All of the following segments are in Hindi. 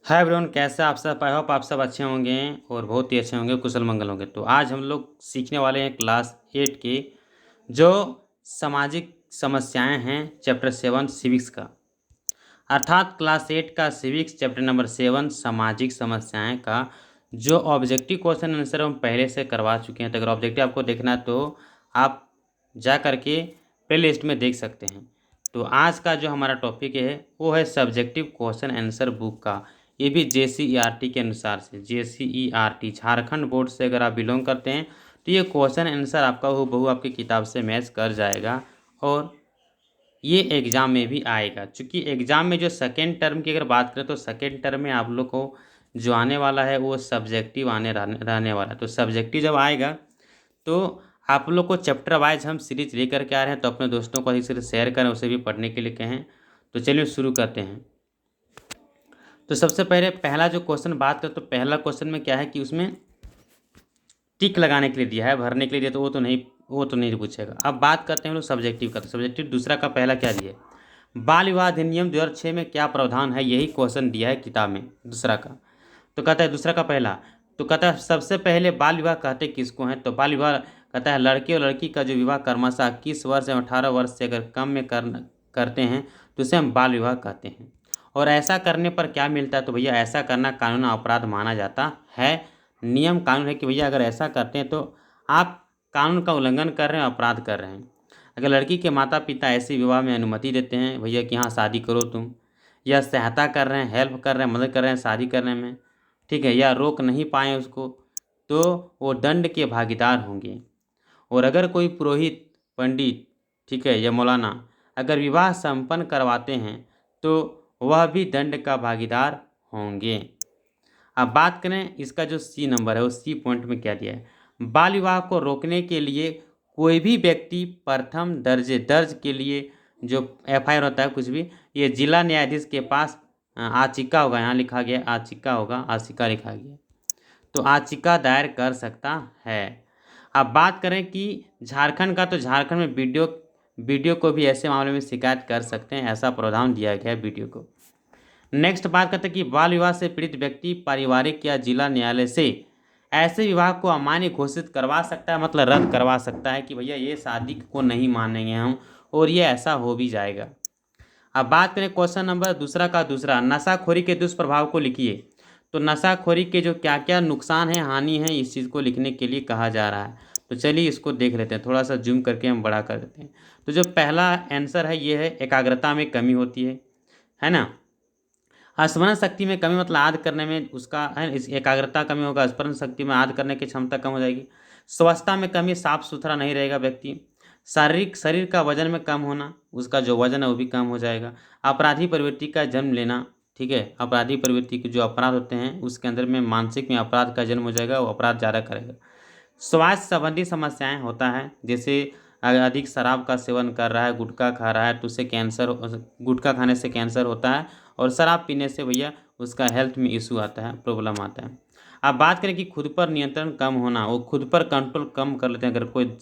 हाय एवरीवन, कैसे आप सब? आई होप आप सब अच्छे होंगे और बहुत ही अच्छे होंगे, कुशल मंगल होंगे। तो आज हम लोग सीखने वाले हैं क्लास 8 की जो सामाजिक समस्याएं हैं, चैप्टर 7 सिविक्स का। अर्थात क्लास 8 का सिविक्स चैप्टर नंबर 7 सामाजिक समस्याएं का जो ऑब्जेक्टिव क्वेश्चन आंसर हम पहले से करवा चुके हैं। तो अगर ऑब्जेक्टिव आपको देखना है तो आप जा करके प्ले लिस्ट में देख सकते हैं। तो आज का जो हमारा टॉपिक है वो है सब्जेक्टिव क्वेश्चन आंसर बुक का। ये भी JCERT के अनुसार से, JCERT झारखंड बोर्ड से अगर आप बिलोंग करते हैं तो ये क्वेश्चन आंसर आपका हूबहू आपकी किताब से मैच कर जाएगा और ये एग्ज़ाम में भी आएगा। चूँकि एग्ज़ाम में जो सेकेंड टर्म की अगर बात करें तो सेकेंड टर्म में आप लोग को जो आने वाला है वो सब्जेक्टिव रहने वाला है। तो सब्जेक्टिव जब आएगा तो आप लोग को चैप्टर वाइज हम सीरीज लेकर के आ रहे हैं। तो अपने दोस्तों को इसे शेयर करें, उसे भी पढ़ने के लिए कहें। तो चलिए शुरू करते हैं। तो सबसे पहले पहला जो क्वेश्चन बात करें तो पहला क्वेश्चन में क्या है कि उसमें टिक लगाने के लिए दिया है, भरने के लिए दिया, तो वो तो नहीं पूछेगा। अब बात करते हैं हम लोग सब्जेक्टिव का। तो सब्जेक्टिव दूसरा का पहला क्या दिया है, बाल विवाह अधिनियम 2006 में क्या प्रावधान है, यही क्वेश्चन दिया है किताब में दूसरा का। तो कहता है दूसरा का पहला, तो कहता है सबसे पहले बाल विवाह कहते किसको हैं। तो बाल विवाह कहता है लड़के और लड़की का जो विवाह क्रमशः 21 वर्ष या 18 वर्ष से अगर कम में करते हैं तो उसे हम बाल विवाह कहते हैं। और ऐसा करने पर क्या मिलता है, तो भैया ऐसा करना कानून अपराध माना जाता है। नियम कानून है कि भैया अगर ऐसा करते हैं तो आप कानून का उल्लंघन कर रहे हैं, अपराध कर रहे हैं। अगर लड़की के माता पिता ऐसे विवाह में अनुमति देते हैं भैया कि हाँ शादी करो तुम, या सहायता कर रहे हैं, हेल्प कर रहे हैं, मदद कर रहे हैं शादी करने में, ठीक है, या रोक नहीं पाए उसको, तो वो दंड के भागीदार होंगे। और अगर कोई पुरोहित, पंडित, ठीक है, या मौलाना अगर विवाह संपन्न करवाते हैं तो वह भी दंड का भागीदार होंगे। अब बात करें इसका जो सी नंबर है, उस सी पॉइंट में क्या दिया है, बाल विवाह को रोकने के लिए कोई भी व्यक्ति प्रथम दर्जे दर्ज के लिए जो FIR होता है कुछ भी, ये जिला न्यायाधीश के पास आचिका होगा, यहाँ लिखा गया आचिका होगा, आचिका लिखा गया, तो आचिका दायर कर सकता है। अब बात करें कि झारखंड का, तो झारखंड में वीडियो को भी ऐसे मामले में शिकायत कर सकते हैं, ऐसा प्रावधान दिया गया है वीडियो को। नेक्स्ट बात करते हैं कि बाल विवाह से पीड़ित व्यक्ति पारिवारिक या जिला न्यायालय से ऐसे विवाह को अमान्य घोषित करवा सकता है, मतलब रद्द करवा सकता है कि भैया ये शादी को नहीं मानेंगे हम, और ये ऐसा हो भी जाएगा। अब बात करें क्वेश्चन नंबर दूसरा का दूसरा, नशाखोरी के दुष्प्रभाव को लिखिए। तो नशाखोरी के जो क्या क्या नुकसान है, हानि है, इस चीज़ को लिखने के लिए कहा जा रहा है। तो चलिए इसको देख लेते हैं, थोड़ा सा जूम करके हम बड़ा कर देते हैं। तो जो पहला आंसर है ये है एकाग्रता में कमी होती है ना। स्मरण शक्ति में कमी मतलब याद करने में उसका है, इस एकाग्रता कमी होगा, स्मरण शक्ति में याद करने की क्षमता कम हो जाएगी। स्वच्छता में कमी, साफ सुथरा नहीं रहेगा व्यक्ति। शरीर का वजन में कम होना, उसका जो वजन है वो भी कम हो जाएगा। अपराधी प्रवृत्ति का जन्म लेना, ठीक है, अपराधी प्रवृत्ति के जो अपराध होते हैं उसके अंदर में मानसिक में अपराध का जन्म हो जाएगा, वो अपराध ज़्यादा करेगा। स्वास्थ्य संबंधी समस्याएं होता है, जैसे अगर अधिक शराब का सेवन कर रहा है, गुटखा खा रहा है तो उससे कैंसर, गुटखा खाने से कैंसर होता है, और शराब पीने से भैया उसका हेल्थ में इशू आता है, प्रॉब्लम आता है। अब बात करें कि खुद पर नियंत्रण कम होना, वो खुद पर कंट्रोल कम कर लेते हैं। अगर कोई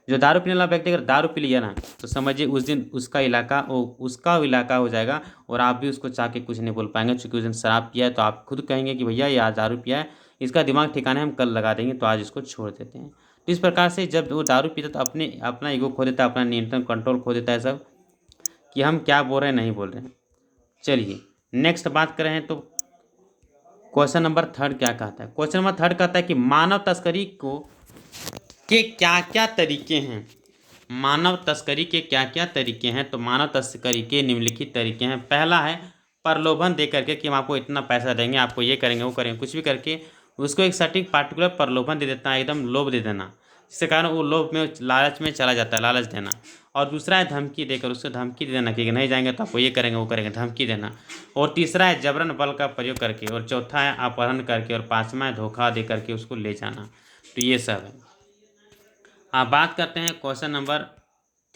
जो दारू पीने वाला व्यक्ति अगर दारू पी लिया ना, तो समझिए उस दिन उसका इलाका हो जाएगा, और आप भी उसको चाह के कुछ नहीं बोल पाएंगे। क्योंकि उस दिन शराब पिया है तो आप खुद कहेंगे कि भैया ये आज दारू पिया है, इसका दिमाग ठिकाने हम कल लगा देंगे, तो आज इसको छोड़ देते हैं। तो इस प्रकार से जब वो दारू पीता तो अपना ईगो खो देता है, अपना नियंत्रण कंट्रोल खो देता है सब, कि हम क्या बोल रहे हैं नहीं बोल रहे हैं। चलिए नेक्स्ट बात करें तो क्वेश्चन नंबर थर्ड क्या कहता है। क्वेश्चन नंबर थर्ड कहता है कि मानव तस्करी को के क्या क्या तरीके हैं। मानव तस्करी के क्या क्या तरीके हैं। तो मानव तस्करी के निम्नलिखित तरीके हैं। पहला है प्रलोभन दे करके कि हम आपको इतना पैसा देंगे, आपको ये करेंगे वो करेंगे, कुछ भी करके उसको एक सटीक पार्टिकुलर प्रलोभन दे देता है, एकदम लोभ दे देना, जिसके कारण वो लोभ में लालच में चला जाता है, लालच देना। और दूसरा है धमकी देकर, उसको धमकी दे देना कि नहीं जाएंगे तो आपको ये करेंगे वो करेंगे, धमकी देना। और तीसरा है जबरन बल का प्रयोग करके, और चौथा है अपहरण करके, और पाँचवा है धोखा दे करके उसको ले जाना। तो ये सब है। आप बात करते हैं क्वेश्चन नंबर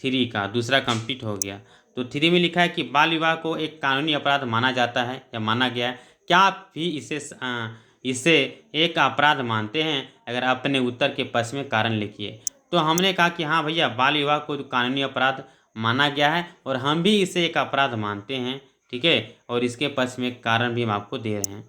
3 का, दूसरा कंप्लीट हो गया। तो 3 में लिखा है कि बाल विवाह को एक कानूनी अपराध माना जाता है या माना गया है। क्या आप भी इसे एक अपराध मानते हैं? अगर अपने उत्तर के पक्ष में कारण लिखिए। तो हमने कहा कि हाँ भैया बाल विवाह को कानूनी अपराध माना गया है और हम भी इसे एक अपराध मानते हैं, ठीक है, और इसके पक्ष में कारण भी हम आपको दे रहे हैं।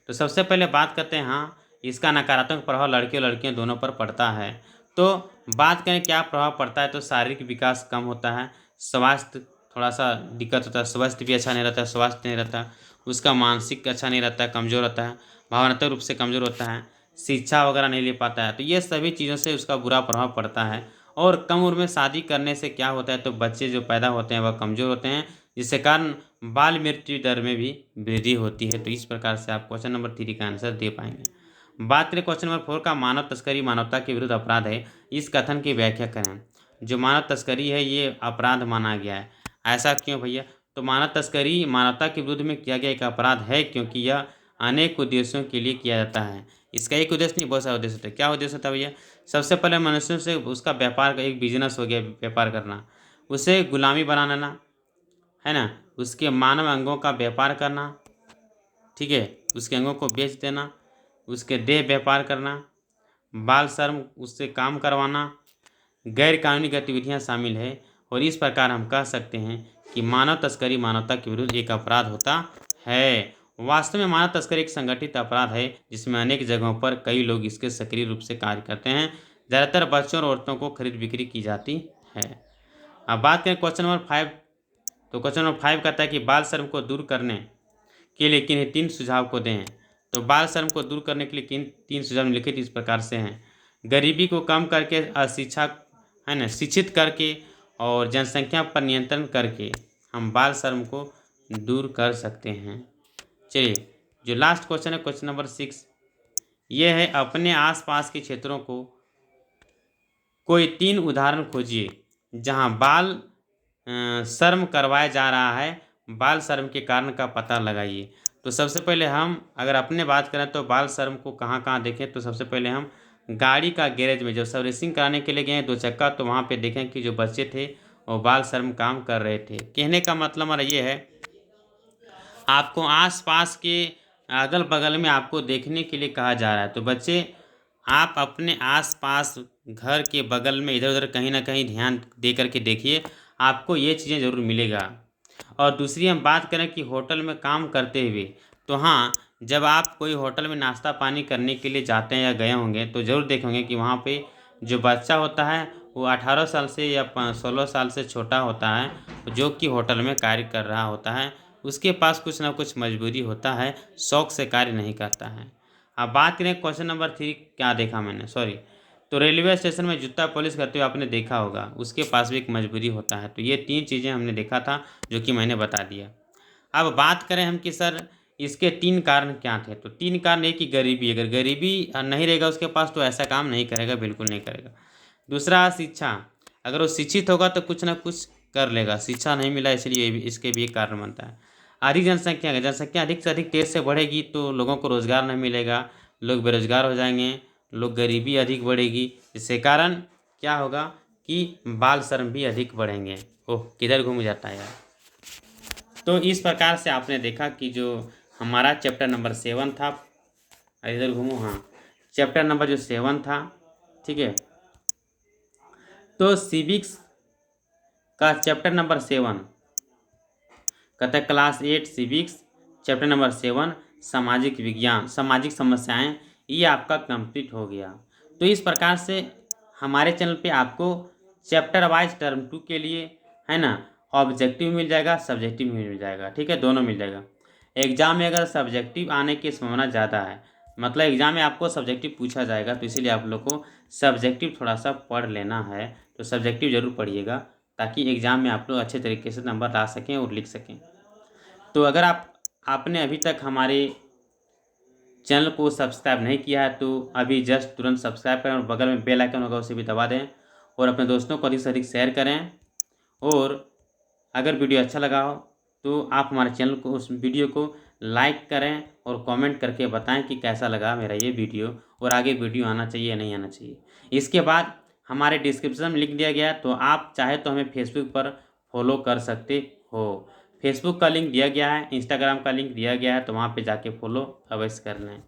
तो सबसे पहले बात करते हैं, हाँ, इसका नकारात्मक प्रभाव लड़के और लड़कियां दोनों पर पड़ता है। तो बात करें क्या प्रभाव पड़ता है, तो शारीरिक विकास कम होता है, स्वास्थ्य थोड़ा सा दिक्कत होता है, स्वास्थ्य भी अच्छा नहीं रहता है, स्वास्थ्य नहीं रहता, उसका मानसिक अच्छा नहीं रहता है, कमज़ोर रहता है, भावनात्मक रूप से कमज़ोर होता है, शिक्षा वगैरह नहीं ले पाता है। तो ये सभी चीज़ों से उसका बुरा प्रभाव पड़ता है। और कम उम्र में शादी करने से क्या होता है, तो बच्चे जो पैदा होते हैं वह कमज़ोर होते हैं, जिसके कारण बाल मृत्यु दर में भी वृद्धि होती है। तो इस प्रकार से आप क्वेश्चन नंबर 3 का आंसर दे पाएंगे। बात करें क्वेश्चन नंबर 4 का, मानव तस्करी मानवता के विरुद्ध अपराध है, इस कथन की व्याख्या करें। जो मानव तस्करी है ये अपराध माना गया है, ऐसा क्यों भैया? तो मानव तस्करी मानवता के विरुद्ध में किया गया एक अपराध है, क्योंकि यह अनेक उद्देश्यों के लिए किया जाता है। इसका एक उद्देश्य नहीं, बहुत सारे उद्देश्य होते हैं। क्या उद्देश्य होता है भैया? सबसे पहले मनुष्यों से उसका व्यापार का एक बिजनेस हो गया, व्यापार करना, उसे गुलामी बना लेना, है ना, उसके मानव अंगों का व्यापार करना, ठीक है, उसके अंगों को बेच देना, उसके देह व्यापार करना, बाल श्रम उससे काम करवाना, गैर कानूनी गतिविधियां शामिल है। और इस प्रकार हम कह सकते हैं कि मानव तस्करी मानवता के विरुद्ध एक अपराध होता है। वास्तव में मानव तस्करी एक संगठित अपराध है, जिसमें अनेक जगहों पर कई लोग इसके सक्रिय रूप से कार्य करते हैं। ज़्यादातर बच्चों और औरतों को खरीद बिक्री की जाती है। अब बात करें क्वेश्चन नंबर 5, तो क्वेश्चन नंबर 5 कहता है कि बाल श्रम को दूर करने के लिए किन्हीं 3 सुझाव को दें। तो बाल श्रम को दूर करने के लिए किन 3 सुझाव निम्नलिखित इस प्रकार से हैं। गरीबी को कम करके, अशिक्षा, है ना, शिक्षित करके और जनसंख्या पर नियंत्रण करके हम बाल श्रम को दूर कर सकते हैं। चलिए, जो लास्ट क्वेश्चन है क्वेश्चन नंबर 6, ये है अपने आसपास के क्षेत्रों को कोई 3 उदाहरण खोजिए जहां बाल श्रम करवाया जा रहा है, बाल श्रम के कारण का पता लगाइए। तो सबसे पहले हम अगर अपने बात करें तो बाल श्रम को कहाँ कहाँ देखें, तो सबसे पहले हम गाड़ी का गैरेज में जो सर्विसिंग कराने के लिए गए 2 चक्का, तो वहाँ पे देखें कि जो बच्चे थे वो बाल श्रम काम कर रहे थे। कहने का मतलब हमारा ये है, आपको आस-पास के अगल-बगल में आपको देखने के लिए कहा जा रहा है। तो बच्चे, आप अपने आस-पास घर के बगल में इधर-उधर कहीं न कहीं ध्यान दे कर के देखिए, आपको ये चीज़ें ज़रूर मिलेगा। और दूसरी हम बात करें कि होटल में काम करते हुए, तो हाँ, जब आप कोई होटल में नाश्ता पानी करने के लिए जाते हैं या गए होंगे, तो ज़रूर देखे होंगे कि वहाँ पे जो बच्चा होता है वो 18 साल से या 16 साल से छोटा होता है, जो कि होटल में कार्य कर रहा होता है। उसके पास कुछ ना कुछ मजबूरी होता है, शौक से कार्य नहीं करता है। अब बात करें क्वेश्चन नंबर 3, क्या देखा मैंने, सॉरी, तो रेलवे स्टेशन में जूता पॉलिश करते हुए आपने देखा होगा, उसके पास भी एक मजबूरी होता है। तो ये 3 चीज़ें हमने देखा था, जो कि मैंने बता दिया। अब बात करें हम कि सर इसके 3 कारण क्या थे, तो 3 कारण, एक कि गरीबी, अगर गरीबी नहीं रहेगा उसके पास तो ऐसा काम नहीं करेगा, बिल्कुल नहीं करेगा। दूसरा शिक्षा, अगर वो शिक्षित होगा तो कुछ ना कुछ कर लेगा, शिक्षा नहीं मिला इसलिए इसके भी एक कारण बनता है। अधिक जनसंख्या, अगर जनसंख्या अधिक से अधिक तेज़ से बढ़ेगी तो लोगों को रोज़गार नहीं मिलेगा, लोग बेरोज़गार हो जाएंगे, लोग गरीबी अधिक बढ़ेगी, जिसके कारण क्या होगा कि बाल श्रम भी अधिक बढ़ेंगे। ओह, किधर घूम जाता है यार। तो इस प्रकार से आपने देखा कि जो हमारा चैप्टर नंबर 7 था, इधर घूमो, हाँ, चैप्टर नंबर जो 7 था, ठीक है, तो सिविक्स का चैप्टर नंबर 7 कहता है क्लास 8 सिविक्स, चैप्टर नंबर 7 सामाजिक विज्ञान, सामाजिक समस्याएं, ये आपका कंप्लीट हो गया। तो इस प्रकार से हमारे चैनल पे आपको चैप्टर वाइज टर्म 2 के लिए, है ना, ऑब्जेक्टिव मिल जाएगा, सब्जेक्टिव मिल जाएगा, ठीक है, दोनों मिल जाएगा। एग्जाम में अगर सब्जेक्टिव आने की संभावना ज़्यादा है, मतलब एग्जाम में आपको सब्जेक्टिव पूछा जाएगा, तो इसीलिए आप लोग को सब्जेक्टिव थोड़ा सा पढ़ लेना है। तो सब्जेक्टिव जरूर पढ़िएगा, ताकि एग्ज़ाम में आप लोग अच्छे तरीके से नंबर ला सकें और लिख सकें। तो अगर आपने अभी तक हमारे चैनल को सब्सक्राइब नहीं किया है, तो अभी जस्ट तुरंत सब्सक्राइब करें और बगल में बेल आइकन होगा उसे भी दबा दें, और अपने दोस्तों को अधिक से अधिक शेयर करें। और अगर वीडियो अच्छा लगा हो तो आप हमारे चैनल को, उस वीडियो को लाइक करें और कमेंट करके बताएं कि कैसा लगा मेरा ये वीडियो, और आगे वीडियो आना चाहिए या नहीं आना चाहिए। इसके बाद हमारे डिस्क्रिप्शन में लिख दिया गया, तो आप चाहे तो हमें फेसबुक पर फॉलो कर सकते हो। फेसबुक का लिंक दिया गया है, इंस्टाग्राम का लिंक दिया गया है, तो वहाँ पे जाके फॉलो अवश्य कर लें।